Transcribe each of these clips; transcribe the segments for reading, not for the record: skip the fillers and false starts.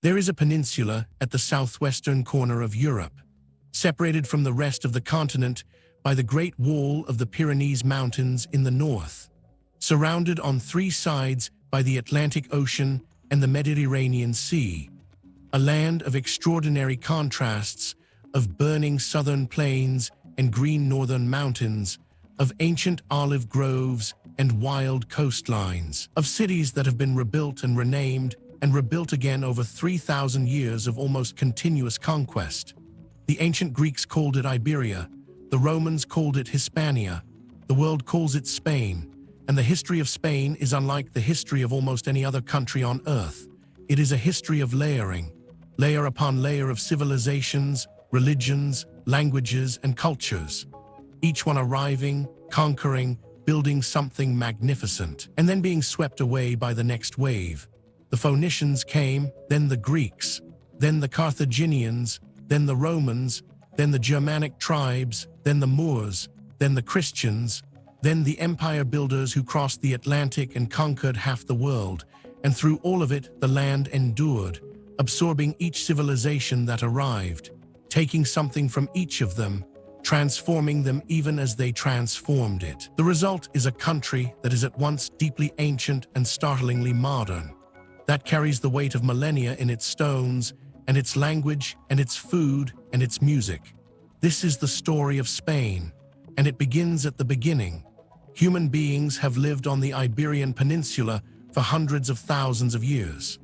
There is a peninsula at the southwestern corner of Europe, separated from the rest of the continent by the Great Wall of the Pyrenees Mountains in the north, surrounded on three sides by the Atlantic Ocean and the Mediterranean Sea, a land of extraordinary contrasts, of burning southern plains and green northern mountains, of ancient olive groves and wild coastlines, of cities that have been rebuilt and renamed and rebuilt again over 3,000 years of almost continuous conquest. The ancient Greeks called it Iberia, the Romans called it Hispania, the world calls it Spain, and the history of Spain is unlike the history of almost any other country on earth. It is a history of layering, layer upon layer of civilizations, religions, languages, and cultures, each one arriving, conquering, building something magnificent, and then being swept away by the next wave. The Phoenicians came, then the Greeks, then the Carthaginians, then the Romans, then the Germanic tribes, then the Moors, then the Christians, then the empire builders who crossed the Atlantic and conquered half the world, and through all of it the land endured, absorbing each civilization that arrived, taking something from each of them, transforming them even as they transformed it. The result is a country that is at once deeply ancient and startlingly modern, that carries the weight of millennia in its stones, and its language, and its food, and its music. This is the story of Spain, and it begins at the beginning. Human beings have lived on the Iberian Peninsula for hundreds of thousands of years.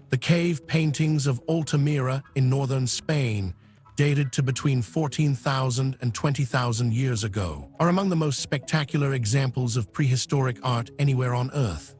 The cave paintings of Altamira in northern Spain, dated to between 14,000 and 20,000 years ago, are among the most spectacular examples of prehistoric art anywhere on Earth.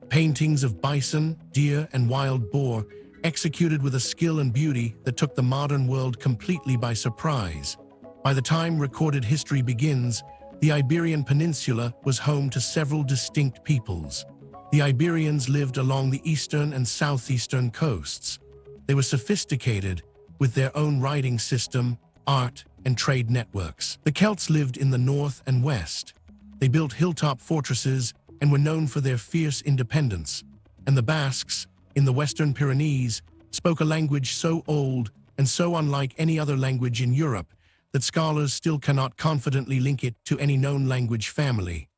Paintings of bison, deer, and wild boar, executed with a skill and beauty that took the modern world completely by surprise. By the time recorded history begins, the Iberian Peninsula was home to several distinct peoples. The Iberians lived along the eastern and southeastern coasts. They were sophisticated, with their own writing system, art, and trade networks. The Celts lived in the north and west. They built hilltop fortresses and were known for their fierce independence. And the Basques, in the western Pyrenees, spoke a language so old and so unlike any other language in Europe that scholars still cannot confidently link it to any known language family.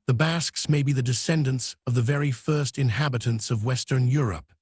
The Basques may be the descendants of the very first inhabitants of Western Europe.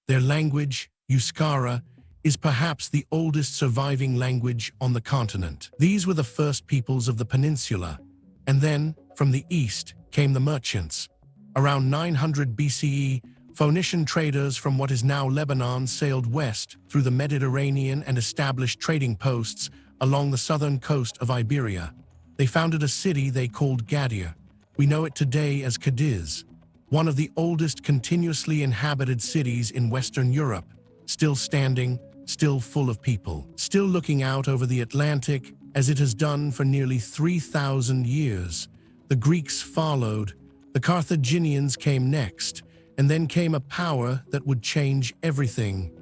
Their language, Euskara, is perhaps the oldest surviving language on the continent. These were the first peoples of the peninsula, and then, from the east, came the merchants. Around 900 BCE, Phoenician traders from what is now Lebanon sailed west through the Mediterranean and established trading posts along the southern coast of Iberia. They founded a city they called Gadir. We know it today as Cadiz, one of the oldest continuously inhabited cities in Western Europe, still standing, still full of people, still looking out over the Atlantic as it has done for nearly 3,000 years. The Greeks followed, the Carthaginians came next, and then came a power that would change everything: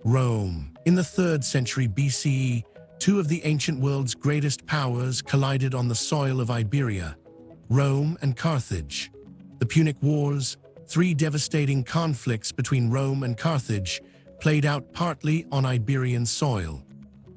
Rome. In the 3rd century BCE, two of the ancient world's greatest powers collided on the soil of Iberia: Rome and Carthage. The Punic Wars, 3 devastating conflicts between Rome and Carthage, played out partly on Iberian soil.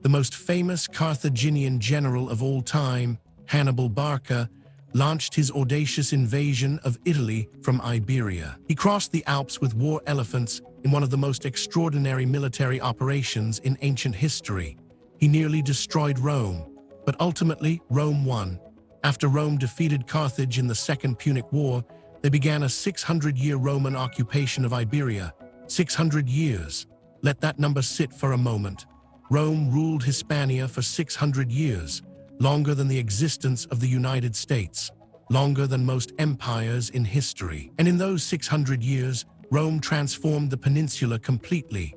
The most famous Carthaginian general of all time, Hannibal Barca, launched his audacious invasion of Italy from Iberia. He crossed the Alps with war elephants in one of the most extraordinary military operations in ancient history. He nearly destroyed Rome, but ultimately Rome won. After Rome defeated Carthage in the Second Punic War, they began a 600-year Roman occupation of Iberia. 600 years. Let that number sit for a moment. Rome ruled Hispania for 600 years, longer than the existence of the United States, longer than most empires in history. And in those 600 years, Rome transformed the peninsula completely.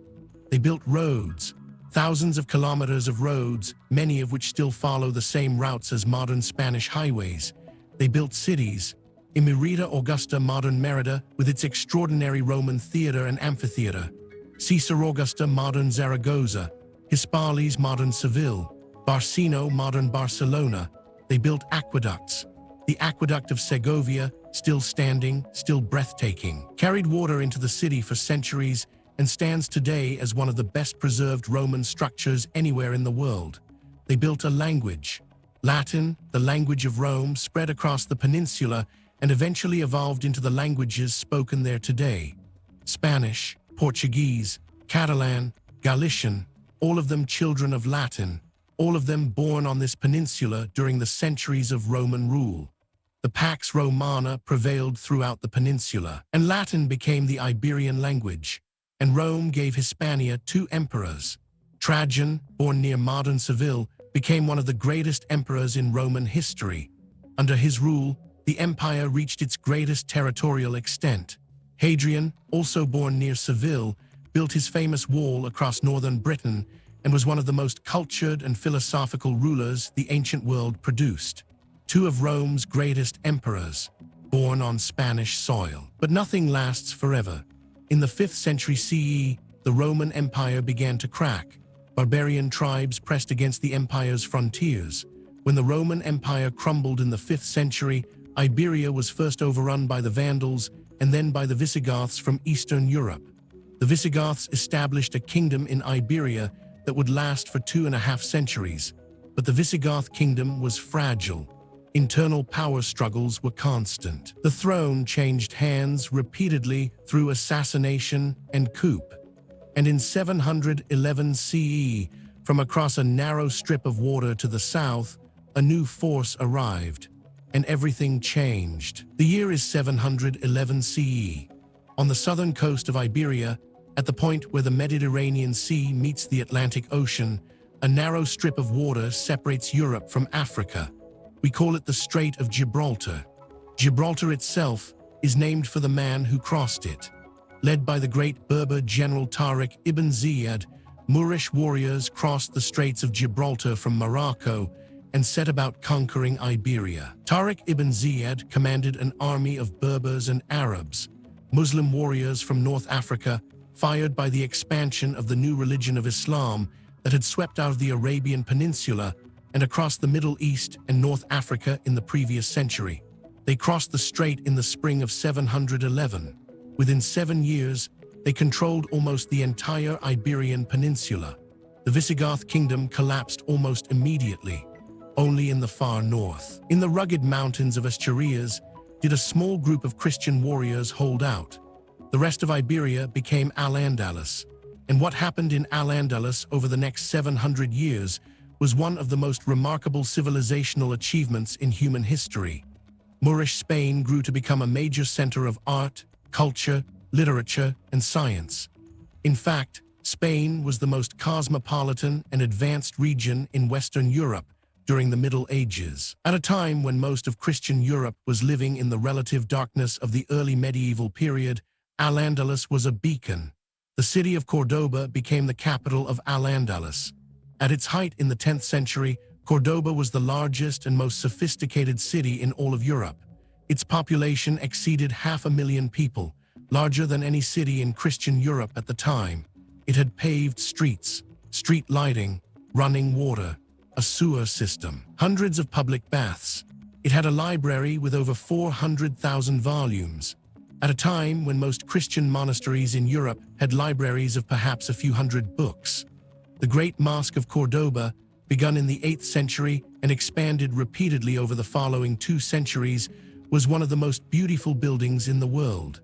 They built roads, thousands of kilometers of roads, many of which still follow the same routes as modern Spanish highways. They built cities: Emerita Augusta, modern Merida, with its extraordinary Roman theater and amphitheater; Caesar Augusta, modern Zaragoza; Hispalis, modern Seville; Barcino, modern Barcelona. They built aqueducts. The aqueduct of Segovia, still standing, still breathtaking, carried water into the city for centuries and stands today as one of the best preserved Roman structures anywhere in the world. They built a language. Latin, the language of Rome, spread across the peninsula and eventually evolved into the languages spoken there today. Spanish, Portuguese, Catalan, Galician, all of them children of Latin, all of them born on this peninsula during the centuries of Roman rule. The Pax Romana prevailed throughout the peninsula, and Latin became the Iberian language, and Rome gave Hispania 2 emperors. Trajan, born near modern Seville, became one of the greatest emperors in Roman history. Under his rule, the empire reached its greatest territorial extent. Hadrian, also born near Seville, built his famous wall across northern Britain and was one of the most cultured and philosophical rulers the ancient world produced. 2 of Rome's greatest emperors, born on Spanish soil. But nothing lasts forever. In the 5th century CE, the Roman Empire began to crack. Barbarian tribes pressed against the empire's frontiers. When the Roman Empire crumbled in the 5th century, Iberia was first overrun by the Vandals and then by the Visigoths from Eastern Europe. The Visigoths established a kingdom in Iberia that would last for 2.5 centuries. But the Visigoth kingdom was fragile. Internal power struggles were constant. The throne changed hands repeatedly through assassination and coup. And in 711 CE, from across a narrow strip of water to the south, a new force arrived, and everything changed. The year is 711 CE. On the southern coast of Iberia, at the point where the Mediterranean Sea meets the Atlantic Ocean, a narrow strip of water separates Europe from Africa. We call it the Strait of Gibraltar. Gibraltar itself is named for the man who crossed it. Led by the great Berber general Tariq ibn Ziyad, Moorish warriors crossed the Straits of Gibraltar from Morocco and set about conquering Iberia. Tariq ibn Ziyad commanded an army of Berbers and Arabs, Muslim warriors from North Africa, fired by the expansion of the new religion of Islam that had swept out of the Arabian Peninsula and across the Middle East and North Africa in the previous century. They crossed the strait in the spring of 711. Within 7 years, they controlled almost the entire Iberian Peninsula. The Visigoth kingdom collapsed almost immediately. Only in the far north, in the rugged mountains of Asturias, did a small group of Christian warriors hold out. The rest of Iberia became Al-Andalus, and what happened in Al-Andalus over the next 700 years was one of the most remarkable civilizational achievements in human history. Moorish Spain grew to become a major center of art, culture, literature, and science. In fact, Spain was the most cosmopolitan and advanced region in Western Europe during the Middle Ages, at a time when most of Christian Europe was living in the relative darkness of the early medieval period. Al-Andalus was a beacon. The city of Cordoba became the capital of Al-Andalus. At its height in the 10th century, Cordoba was the largest and most sophisticated city in all of Europe. Its population exceeded 500,000 people, larger than any city in Christian Europe at the time. It had paved streets, street lighting, running water, a sewer system, hundreds of public baths. It had a library with over 400,000 volumes. At a time when most Christian monasteries in Europe had libraries of perhaps a few hundred books. The Great Mosque of Cordoba, begun in the 8th century and expanded repeatedly over the following 2 centuries, was one of the most beautiful buildings in the world.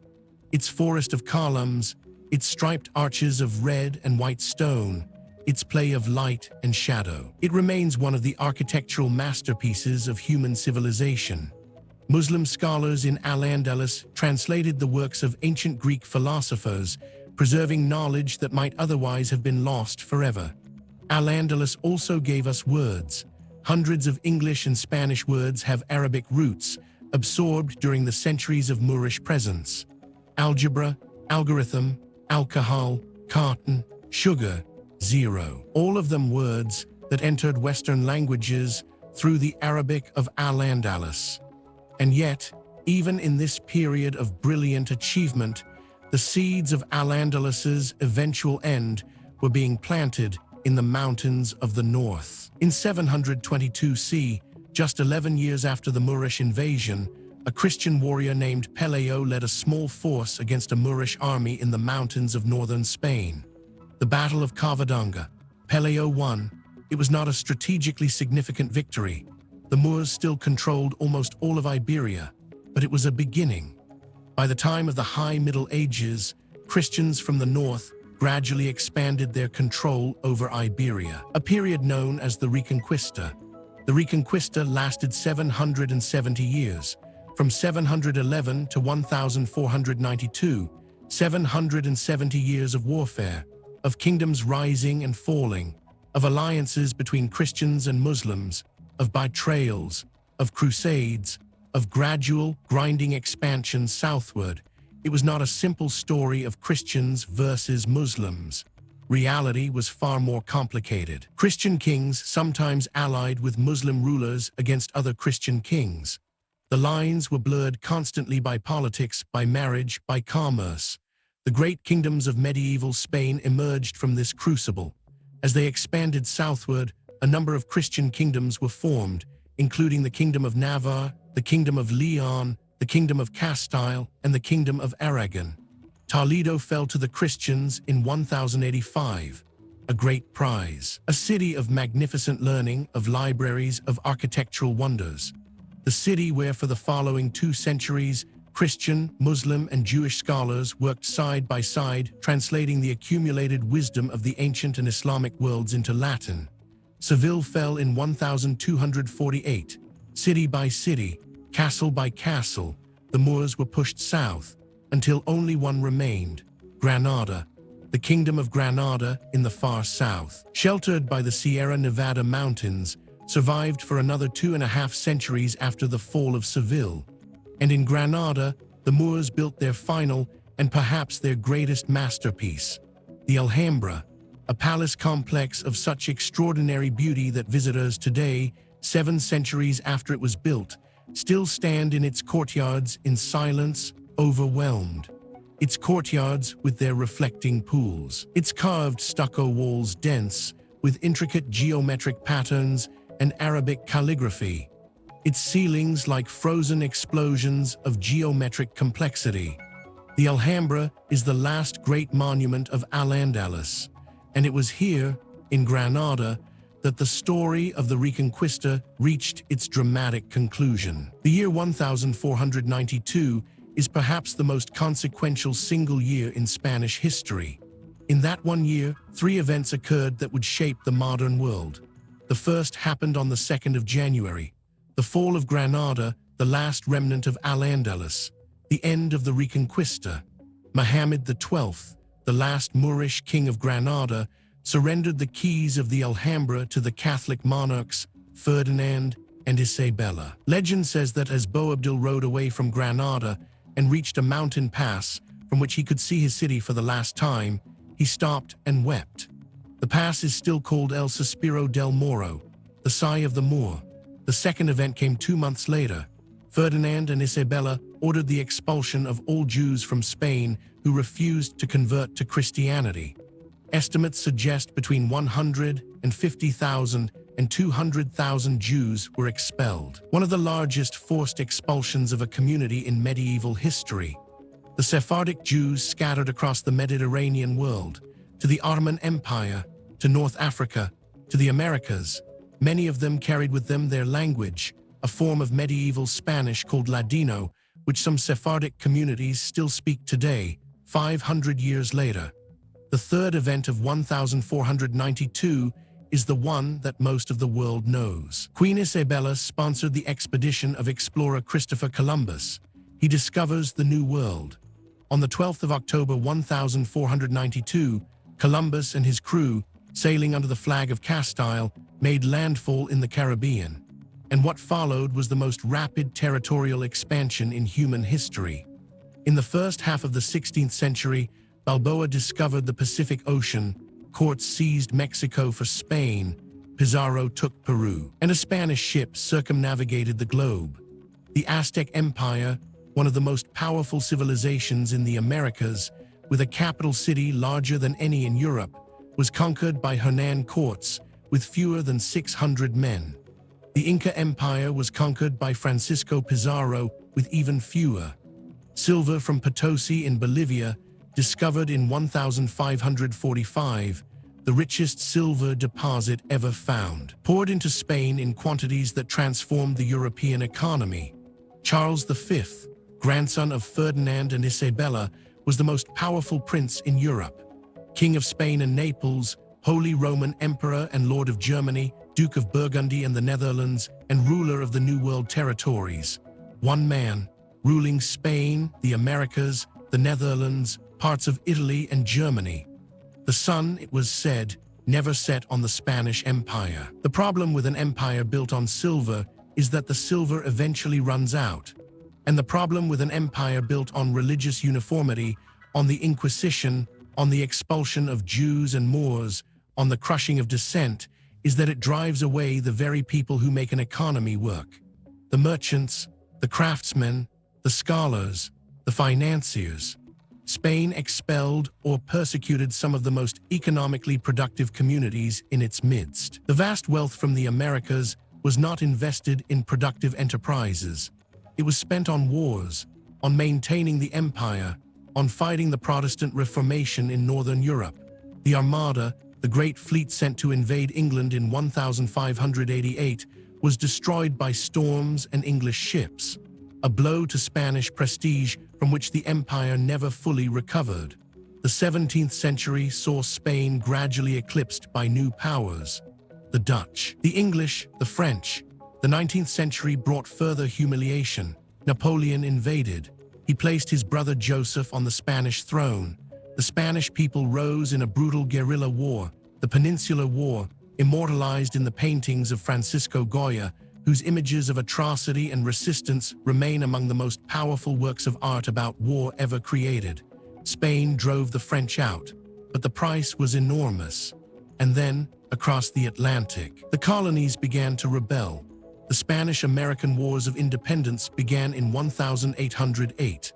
Its forest of columns, its striped arches of red and white stone, its play of light and shadow. It remains one of the architectural masterpieces of human civilization. Muslim scholars in Al-Andalus translated the works of ancient Greek philosophers, preserving knowledge that might otherwise have been lost forever. Al-Andalus also gave us words. Hundreds of English and Spanish words have Arabic roots, absorbed during the centuries of Moorish presence. Algebra, algorithm, alcohol, carton, sugar, zero. All of them words that entered Western languages through the Arabic of Al-Andalus. And yet, even in this period of brilliant achievement, the seeds of Al-Andalus's eventual end were being planted in the mountains of the north. In 722 CE, just 11 years after the Moorish invasion, a Christian warrior named Peleo led a small force against a Moorish army in the mountains of northern Spain. The Battle of Covadonga. Peleo won. It was not a strategically significant victory. The Moors still controlled almost all of Iberia, but it was a beginning. By the time of the High Middle Ages, Christians from the north gradually expanded their control over Iberia, a period known as the Reconquista. The Reconquista lasted 770 years, from 711 to 1492, 770 years of warfare, of kingdoms rising and falling, of alliances between Christians and Muslims, of betrayals, of crusades, of gradual, grinding expansion southward. It was not a simple story of Christians versus Muslims. Reality was far more complicated. Christian kings sometimes allied with Muslim rulers against other Christian kings. The lines were blurred constantly by politics, by marriage, by commerce. The great kingdoms of medieval Spain emerged from this crucible. As they expanded southward, a number of Christian kingdoms were formed, including the Kingdom of Navarre, the Kingdom of Leon, the Kingdom of Castile, and the Kingdom of Aragon. Toledo fell to the Christians in 1085, a great prize, a city of magnificent learning, of libraries, of architectural wonders. The city where for the following 2 centuries, Christian, Muslim, and Jewish scholars worked side by side, translating the accumulated wisdom of the ancient and Islamic worlds into Latin. Seville fell in 1248. City by city, castle by castle, the Moors were pushed south, until only one remained, Granada. The Kingdom of Granada, in the far south, sheltered by the Sierra Nevada mountains, survived for another 2.5 centuries after the fall of Seville. And in Granada, the Moors built their final and perhaps their greatest masterpiece, the Alhambra, a palace complex of such extraordinary beauty that visitors today, 7 centuries after it was built, still stand in its courtyards in silence, overwhelmed. Its courtyards with their reflecting pools, its carved stucco walls dense with intricate geometric patterns and Arabic calligraphy, its ceilings like frozen explosions of geometric complexity. The Alhambra is the last great monument of Al-Andalus, and it was here, in Granada, that the story of the Reconquista reached its dramatic conclusion. The year 1492 is perhaps the most consequential single year in Spanish history. In that one year, 3 events occurred that would shape the modern world. The first happened on the 2nd of January, the fall of Granada, the last remnant of Al-Andalus, the end of the Reconquista. Mohammed XII, the last Moorish king of Granada, surrendered the keys of the Alhambra to the Catholic monarchs Ferdinand and Isabella. Legend says that as Boabdil rode away from Granada and reached a mountain pass from which he could see his city for the last time, he stopped and wept. The pass is still called El Suspiro del Moro, the sigh of the Moor. The second event came 2 months later. Ferdinand and Isabella ordered the expulsion of all Jews from Spain who refused to convert to Christianity. Estimates suggest between 150,000 and 200,000 Jews were expelled, one of the largest forced expulsions of a community in medieval history. The Sephardic Jews scattered across the Mediterranean world, to the Ottoman Empire, to North Africa, to the Americas. Many of them carried with them their language, a form of medieval Spanish called Ladino, which some Sephardic communities still speak today, 500 years later. The third event of 1492 is the one that most of the world knows. Queen Isabella sponsored the expedition of explorer Christopher Columbus. He discovers the New World. On the 12th of October 1492, Columbus and his crew, sailing under the flag of Castile, made landfall in the Caribbean. And what followed was the most rapid territorial expansion in human history. In the first half of the 16th century, Balboa discovered the Pacific Ocean, Cortes seized Mexico for Spain, Pizarro took Peru, and a Spanish ship circumnavigated the globe. The Aztec Empire, one of the most powerful civilizations in the Americas, with a capital city larger than any in Europe, was conquered by Hernan Cortes with fewer than 600 men. The Inca Empire was conquered by Francisco Pizarro with even fewer. Silver from Potosi in Bolivia, discovered in 1545, the richest silver deposit ever found, poured into Spain in quantities that transformed the European economy. Charles V, grandson of Ferdinand and Isabella, was the most powerful prince in Europe. King of Spain and Naples, Holy Roman Emperor and Lord of Germany, Duke of Burgundy and the Netherlands, and ruler of the New World territories. One man, ruling Spain, the Americas, the Netherlands, parts of Italy and Germany. The sun, it was said, never set on the Spanish Empire. The problem with an empire built on silver is that the silver eventually runs out. And the problem with an empire built on religious uniformity, on the Inquisition, on the expulsion of Jews and Moors, on the crushing of dissent, is that it drives away the very people who make an economy work. The merchants, the craftsmen, the scholars, the financiers. Spain expelled or persecuted some of the most economically productive communities in its midst. The vast wealth from the Americas was not invested in productive enterprises. It was spent on wars, on maintaining the empire, on fighting the Protestant Reformation in Northern Europe. The Armada, the great fleet sent to invade England in 1588, was destroyed by storms and English ships, a blow to Spanish prestige from which the empire never fully recovered. The 17th century saw Spain gradually eclipsed by new powers: the Dutch, the English, the French. The 19th century brought further humiliation. Napoleon invaded. He placed his brother Joseph on the Spanish throne. The Spanish people rose in a brutal guerrilla war, the Peninsular War, immortalized in the paintings of Francisco Goya, whose images of atrocity and resistance remain among the most powerful works of art about war ever created. Spain drove the French out, but the price was enormous. And then, across the Atlantic, the colonies began to rebel. The Spanish-American Wars of Independence began in 1808.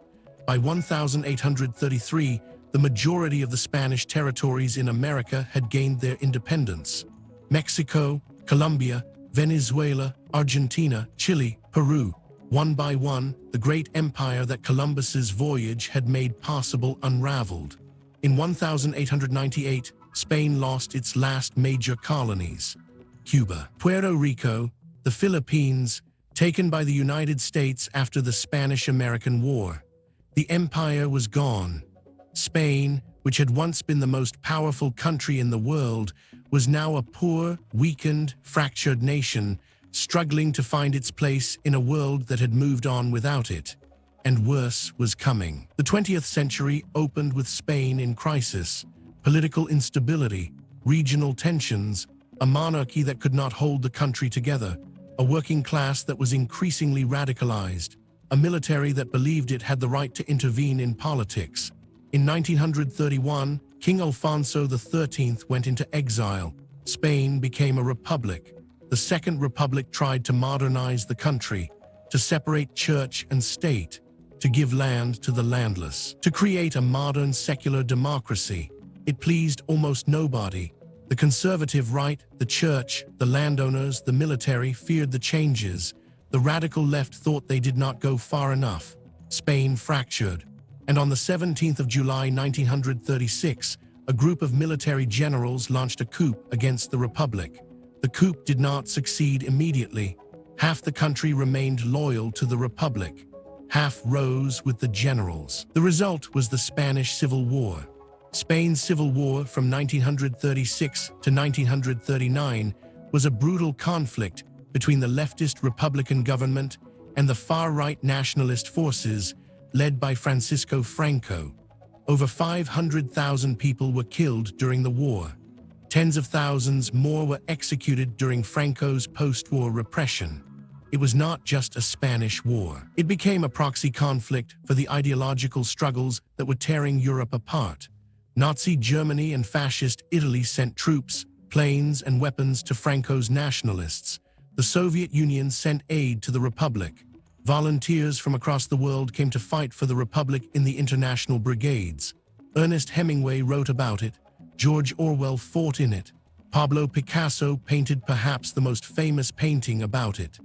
By 1833, the majority of the Spanish territories in America had gained their independence. Mexico, Colombia, Venezuela, Argentina, Chile, Peru. One by one, the great empire that Columbus's voyage had made possible unraveled. In 1898, Spain lost its last major colonies. Cuba, Puerto Rico, the Philippines, taken by the United States after the Spanish-American War. The empire was gone. Spain, which had once been the most powerful country in the world, was now a poor, weakened, fractured nation, struggling to find its place in a world that had moved on without it. And worse was coming. The 20th century opened with Spain in crisis, political instability, regional tensions, a monarchy that could not hold the country together, a working class that was increasingly radicalized, a military that believed it had the right to intervene in politics. In 1931, King Alfonso XIII went into exile. Spain became a republic. The Second Republic tried to modernize the country, to separate church and state, to give land to the landless, to create a modern secular democracy. It pleased almost nobody. The conservative right, the church, the landowners, the military feared the changes. The radical left thought they did not go far enough. Spain fractured. And on the 17th of July 1936, a group of military generals launched a coup against the Republic. The coup did not succeed immediately. Half the country remained loyal to the Republic. Half rose with the generals. The result was the Spanish Civil War. Spain's Civil War from 1936 to 1939 was a brutal conflict between the leftist Republican government and the far-right nationalist forces led by Francisco Franco. Over 500,000 people were killed during the war. Tens of thousands more were executed during Franco's post-war repression. It was not just a Spanish war. It became a proxy conflict for the ideological struggles that were tearing Europe apart. Nazi Germany and Fascist Italy sent troops, planes, and weapons to Franco's nationalists. The Soviet Union sent aid to the Republic. Volunteers from across the world came to fight for the Republic in the international brigades. Ernest Hemingway wrote about it. George Orwell fought in it. Pablo Picasso painted perhaps the most famous painting about it.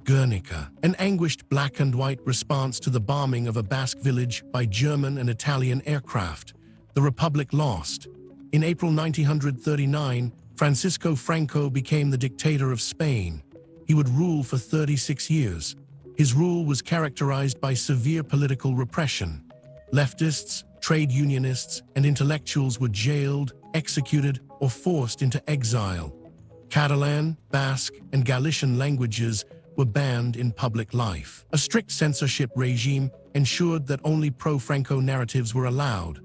Guernica, an anguished black and white response to the bombing of a Basque village by German and Italian aircraft. The Republic lost. In April 1939, Francisco Franco became the dictator of Spain. He would rule for 36 years. His rule was characterized by severe political repression. Leftists, trade unionists, and intellectuals were jailed, executed, or forced into exile. Catalan, Basque, and Galician languages were banned in public life. A strict censorship regime ensured that only pro-Franco narratives were allowed.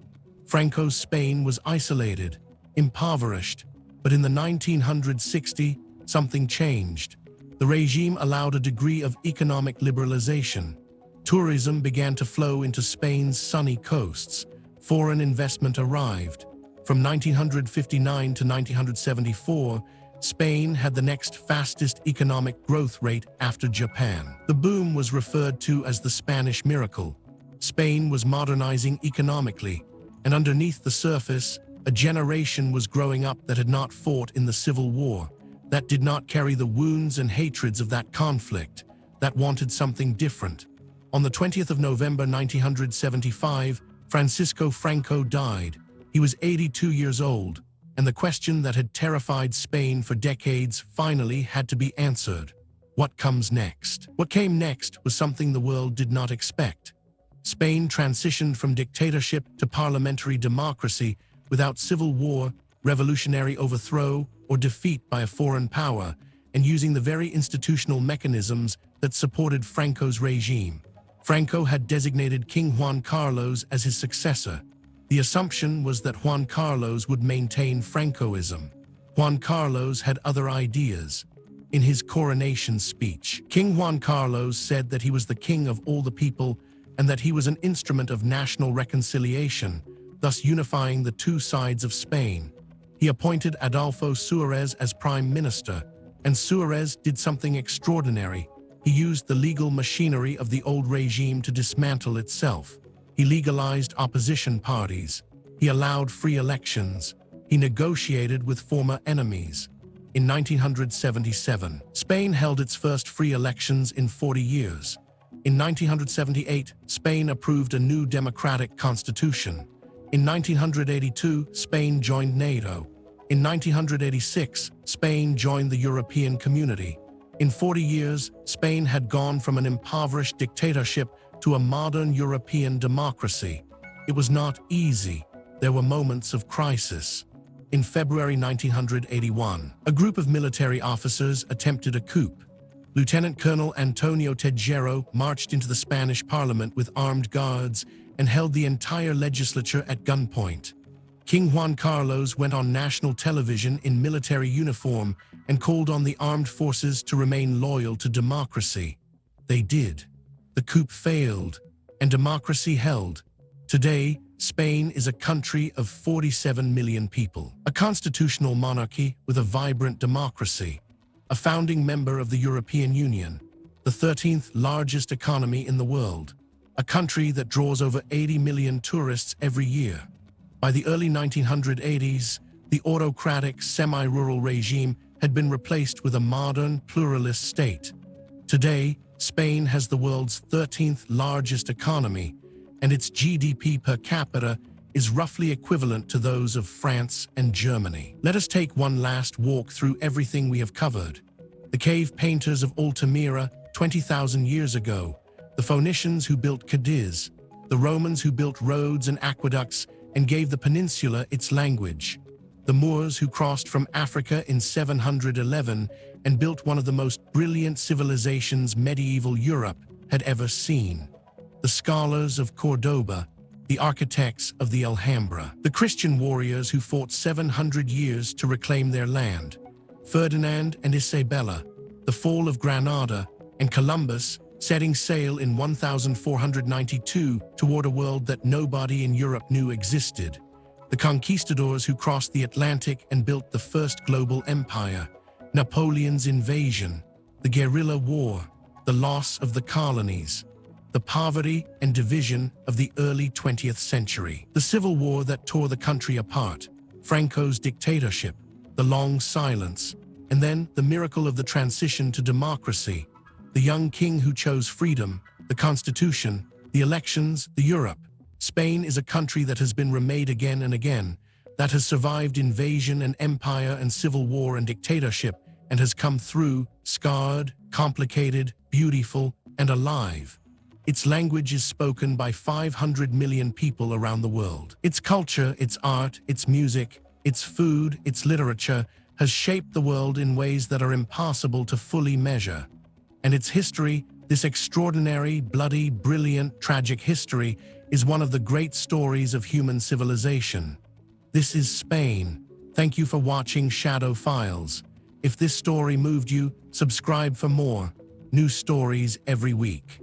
Franco's Spain was isolated, impoverished, but in the 1960s, something changed. The regime allowed a degree of economic liberalization. Tourism began to flow into Spain's sunny coasts. Foreign investment arrived. From 1959 to 1974, Spain had the next fastest economic growth rate after Japan. The boom was referred to as the Spanish miracle. Spain was modernizing economically, and underneath the surface, a generation was growing up that had not fought in the Civil War, that did not carry the wounds and hatreds of that conflict, that wanted something different. On the 20th of November 1975, Francisco Franco died. He was 82 years old, and the question that had terrified Spain for decades finally had to be answered. What comes next? What came next was something the world did not expect. Spain transitioned from dictatorship to parliamentary democracy without civil war, revolutionary overthrow, or defeat by a foreign power, and using the very institutional mechanisms that supported Franco's regime. Franco had designated King Juan Carlos as his successor. The assumption was that Juan Carlos would maintain Francoism. Juan Carlos had other ideas. In his coronation speech, King Juan Carlos said that he was the king of all the people and that he was an instrument of national reconciliation, thus unifying the two sides of Spain. He appointed Adolfo Suárez as prime minister, and Suárez did something extraordinary. He used the legal machinery of the old regime to dismantle itself. He legalized opposition parties. He allowed free elections. He negotiated with former enemies. In 1977, Spain held its first free elections in 40 years. In 1978, Spain approved a new democratic constitution. In 1982, Spain joined NATO. In 1986, Spain joined the European Community. In 40 years, Spain had gone from an impoverished dictatorship to a modern European democracy. It was not easy. There were moments of crisis. In February 1981, a group of military officers attempted a coup. Lieutenant Colonel Antonio Tejero marched into the Spanish parliament with armed guards and held the entire legislature at gunpoint. King Juan Carlos went on national television in military uniform and called on the armed forces to remain loyal to democracy. They did. The coup failed, and democracy held. Today, Spain is a country of 47 million people, a constitutional monarchy with a vibrant democracy, a founding member of the European Union, the 13th largest economy in the world, a country that draws over 80 million tourists every year. By the early 1980s, the autocratic, semi-rural regime had been replaced with a modern, pluralist state. Today, Spain has the world's 13th largest economy, and its GDP per capita is roughly equivalent to those of France and Germany. Let us take one last walk through everything we have covered. The cave painters of Altamira 20,000 years ago, the Phoenicians who built Cadiz, the Romans who built roads and aqueducts and gave the peninsula its language, the Moors who crossed from Africa in 711 and built one of the most brilliant civilizations medieval Europe had ever seen, the scholars of Cordoba, the architects of the Alhambra, the Christian warriors who fought 700 years to reclaim their land, Ferdinand and Isabella, the fall of Granada, and Columbus setting sail in 1492 toward a world that nobody in Europe knew existed, the conquistadors who crossed the Atlantic and built the first global empire, Napoleon's invasion, the guerrilla war, the loss of the colonies, the poverty and division of the early 20th century, the civil war that tore the country apart, Franco's dictatorship, the long silence, and then the miracle of the transition to democracy. the young king who chose freedom, the Constitution, the elections, the Europe. Spain is a country that has been remade again and again, that has survived invasion and empire and civil war and dictatorship, and has come through, scarred, complicated, beautiful, and alive. Its language is spoken by 500 million people around the world. Its culture, its art, its music, its food, its literature has shaped the world in ways that are impossible to fully measure. And its history, this extraordinary, bloody, brilliant, tragic history, is one of the great stories of human civilization. This is Spain. Thank you for watching Shadow Files. If this story moved you, subscribe for more new stories every week.